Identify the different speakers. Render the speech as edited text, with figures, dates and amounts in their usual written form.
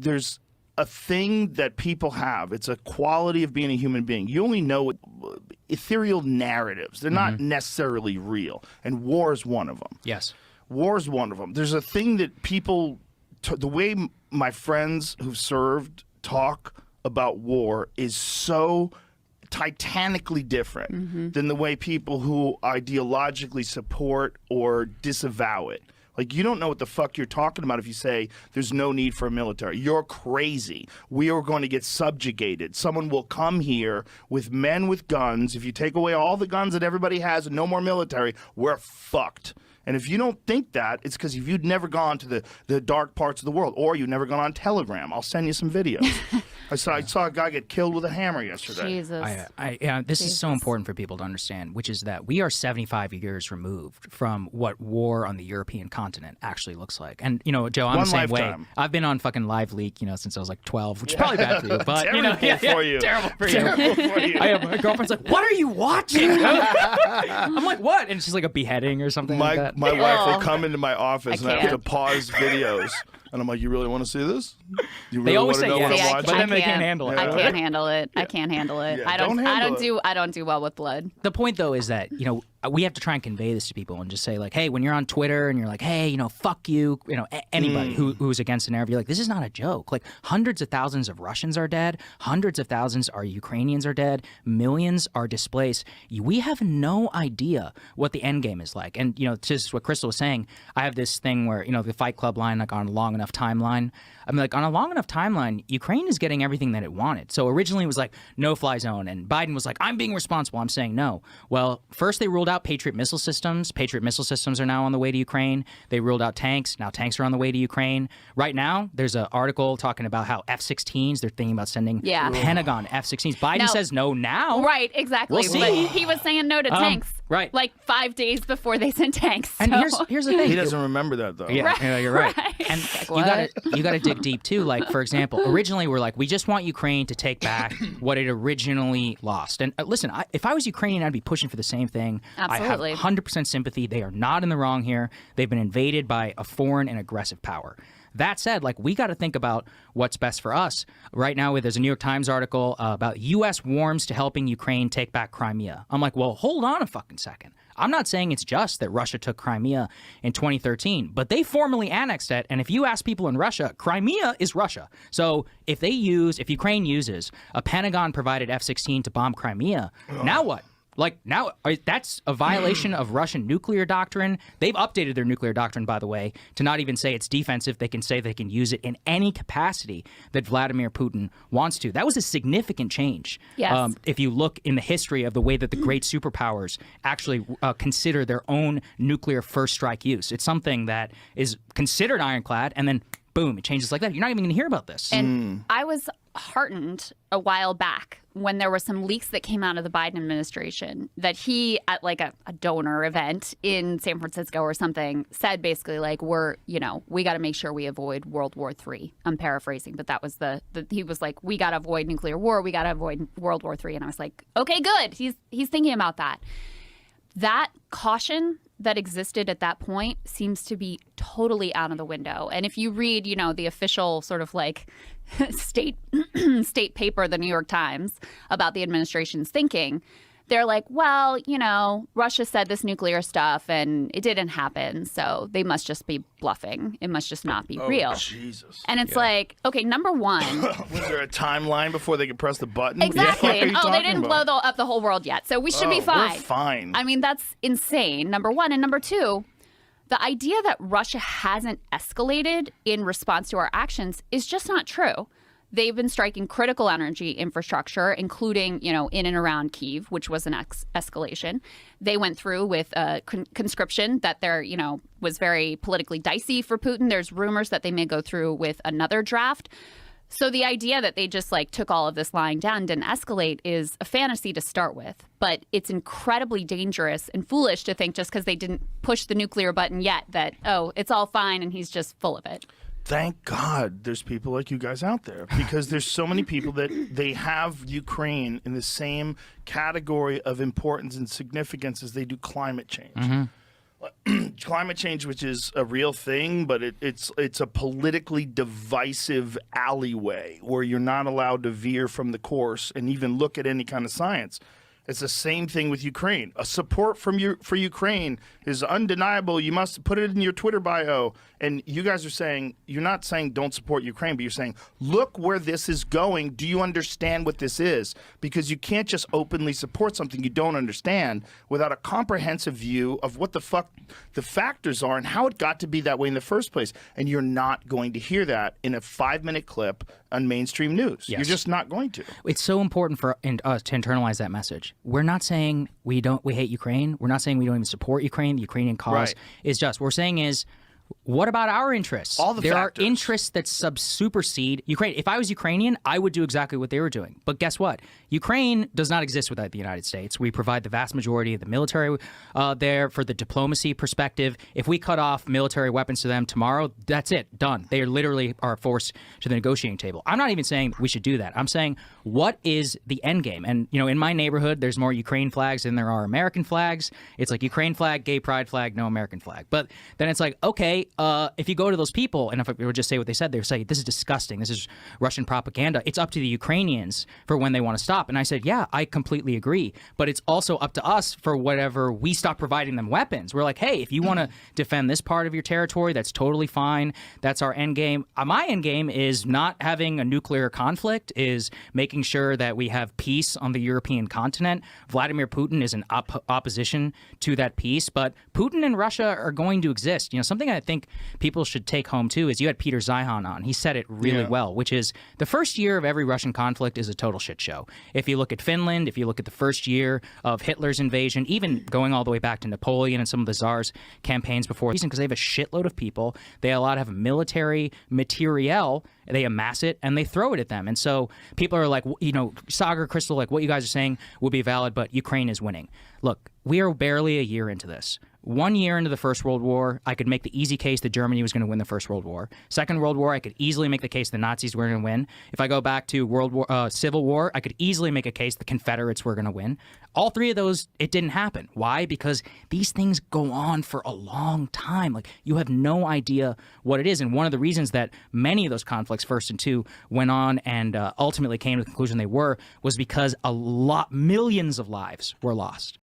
Speaker 1: there's a thing that people have. It's a quality of being a human being. You only know ethereal narratives. They're not necessarily real. And war is one of them.
Speaker 2: Yes.
Speaker 1: War is one of them. There's a thing that people, the way my friends who've served talk about war is so titanically different than the way people who ideologically support or disavow it. Like, you don't know what the fuck you're talking about if you say there's no need for a military. You're crazy. We are going to get subjugated. Someone will come here with men with guns. If you take away all the guns that everybody has and no more military, we're fucked. And if you don't think that, it's because if you'd never gone to the dark parts of the world, or you've never gone on Telegram. I'll send you some videos. I saw a guy get killed with a hammer yesterday.
Speaker 3: Jesus.
Speaker 2: This is so important for people to understand, which is that we are 75 years removed from what war on the European continent actually looks like. And, you know, Joe, I'm the same way. I've been on fucking Live Leak, you know, since I was like 12, which is probably bad for you. But, you know,
Speaker 1: for you.
Speaker 2: Terrible for you.
Speaker 1: Terrible for you.
Speaker 2: My girlfriend's like, what are you watching? I'm like, what? And she's like, a beheading or something like that.
Speaker 1: My wife will come into my office and I have to pause videos. And I'm like, you really want to see this? You really
Speaker 2: they always
Speaker 1: want to
Speaker 2: say
Speaker 1: know
Speaker 2: yes,
Speaker 1: what I'm
Speaker 2: but then they can't handle it.
Speaker 3: I can't handle it. I can't handle it.
Speaker 1: Yeah,
Speaker 3: I don't do well with blood.
Speaker 2: The point, though, is that, you know, we have to try and convey this to people and just say, like, hey, when you're on Twitter and you're like, hey, you know, fuck you, you know, anybody who's against an narrative, you're like, this is not a joke. Like, hundreds of thousands of Russians are dead. Hundreds of thousands are Ukrainians are dead. Millions are displaced. We have no idea what the end game is like. And, you know, just what Krystal was saying, I have this thing where, you know, the Fight Club line, like, on a long enough timeline. I mean, like, on a long enough timeline, Ukraine is getting everything that it wanted. So originally it was like no-fly zone, and Biden was like, I'm being responsible. I'm saying no. Well, first they ruled out Patriot missile systems. Patriot missile systems are now on the way to Ukraine. They ruled out tanks. Now tanks are on the way to Ukraine. Right now, there's an article talking about how F-16s, they're thinking about sending Pentagon F-16s. Biden says no now.
Speaker 3: Right, exactly.
Speaker 2: We'll see.
Speaker 3: But he was saying no to tanks.
Speaker 2: Right.
Speaker 3: Like 5 days before they sent tanks. So.
Speaker 2: And here's the thing.
Speaker 1: He doesn't remember that, though.
Speaker 2: Yeah,
Speaker 3: Right.
Speaker 2: You're right.
Speaker 3: Right.
Speaker 2: And
Speaker 3: Like,
Speaker 2: you gotta dig deep too. Like, for example, originally we're like, we just want Ukraine to take back what it originally lost. And listen, if I was Ukrainian, I'd be pushing for the same thing.
Speaker 3: Absolutely.
Speaker 2: I have 100% sympathy. They are not in the wrong here. They've been invaded by a foreign and aggressive power. That said, like, we got to think about what's best for us. Right now, there's a New York Times article about U.S. warms to helping Ukraine take back Crimea. I'm like, well, hold on a fucking second. I'm not saying it's just that Russia took Crimea in 2013, but they formally annexed it. And if you ask people in Russia, Crimea is Russia. So if Ukraine uses a Pentagon-provided F-16 to bomb Crimea, now what? Like, now, that's a violation of Russian nuclear doctrine. They've updated their nuclear doctrine, by the way, to not even say it's defensive. They can say they can use it in any capacity that Vladimir Putin wants to. That was a significant change.
Speaker 3: Yes.
Speaker 2: If you look in the history of the way that the great superpowers actually consider their own nuclear first strike use. It's something that is considered ironclad, and then, boom, it changes like that. You're not even going to hear about this.
Speaker 3: And I was heartened a while back when there were some leaks that came out of the Biden administration that he, at like a donor event in San Francisco or something, said basically like, we got to make sure we avoid World War III. I'm paraphrasing, but that was he was like, we got to avoid nuclear war. We got to avoid World War III. And I was like, okay, good. He's thinking about that. That caution that existed at that point seems to be totally out of the window. And if you read, the official sort of like state paper, the New York Times, about the administration's thinking, they're like, well, Russia said this nuclear stuff and it didn't happen. So they must just be bluffing. It must just not be real.
Speaker 1: Jesus.
Speaker 3: And it's like, okay, number one.
Speaker 1: Was there a timeline before they could press the button?
Speaker 3: Exactly. And, they didn't blow up the whole world yet. So we should be fine.
Speaker 1: We're fine.
Speaker 3: I mean, that's insane, number one. And number two, the idea that Russia hasn't escalated in response to our actions is just not true. They've been striking critical energy infrastructure, including, in and around Kyiv, which was an escalation. They went through with conscription that was very politically dicey for Putin. There's rumors that they may go through with another draft. So the idea that they just took all of this lying down and didn't escalate is a fantasy to start with. But it's incredibly dangerous and foolish to think just because they didn't push the nuclear button yet that, it's all fine and he's just full of it.
Speaker 1: Thank God there's people like you guys out there, because there's so many people that they have Ukraine in the same category of importance and significance as they do climate change.
Speaker 2: Mm-hmm.
Speaker 1: climate change, which is a real thing, but it's a politically divisive alleyway where you're not allowed to veer from the course and even look at any kind of science. It's the same thing with Ukraine. A support for Ukraine is undeniable. You must put it in your Twitter bio. And you guys are saying, you're not saying don't support Ukraine, but you're saying, look where this is going. Do you understand what this is? Because you can't just openly support something you don't understand without a comprehensive view of what the fuck the factors are and how it got to be that way in the first place. And you're not going to hear that in a 5-minute clip on mainstream news.
Speaker 2: Yes.
Speaker 1: You're just not going to.
Speaker 2: It's so important for us to internalize that message. We're not saying we hate Ukraine. We're not saying we don't even support Ukraine. The Ukrainian cause
Speaker 1: Right.
Speaker 2: is just. We're saying is, what about our interests?
Speaker 1: All the
Speaker 2: there
Speaker 1: factors.
Speaker 2: are interests that supersede Ukraine. If I was Ukrainian, I would do exactly what they were doing. But guess what? Ukraine does not exist without the United States. We provide the vast majority of the military there for the diplomacy perspective. If we cut off military weapons to them tomorrow, that's it. Done. They literally are forced to the negotiating table. I'm not even saying we should do that. I'm saying, what is the end game? And, in my neighborhood, there's more Ukraine flags than there are American flags. It's like Ukraine flag, gay pride flag, no American flag. But then it's like, okay, if you go to those people, and if I would just say what they said, they would say, this is disgusting. This is Russian propaganda. It's up to the Ukrainians for when they want to stop. And I said, yeah, I completely agree. But it's also up to us for whatever we stop providing them weapons. We're like, hey, if you want to defend this part of your territory, that's totally fine. That's our end game. My end game is not having a nuclear conflict, is making sure that we have peace on the European continent. Vladimir Putin is in opposition to that peace. But Putin and Russia are going to exist. Something I think people should take home too is you had Peter Zeihan on. He said it really well, which is the first year of every Russian conflict is a total shit show. If you look at Finland, if you look at the first year of Hitler's invasion, even going all the way back to Napoleon and some of the Tsar's campaigns before, because they have a shitload of people, they a lot of military materiel, they amass it and they throw it at them. And so people are like, Saagar, Krystal, like what you guys are saying will be valid, but Ukraine is winning. Look, we are barely a year into this. 1 year into the First World War, I could make the easy case that Germany was going to win the First World War. Second World War, I could easily make the case the Nazis were going to win. If I go back to Civil War, I could easily make a case the Confederates were going to win. All three of those, it didn't happen. Why? Because these things go on for a long time. Like, you have no idea what it is. And one of the reasons that many of those conflicts, first and two, went on and ultimately came to the conclusion they were, was because millions of lives were lost.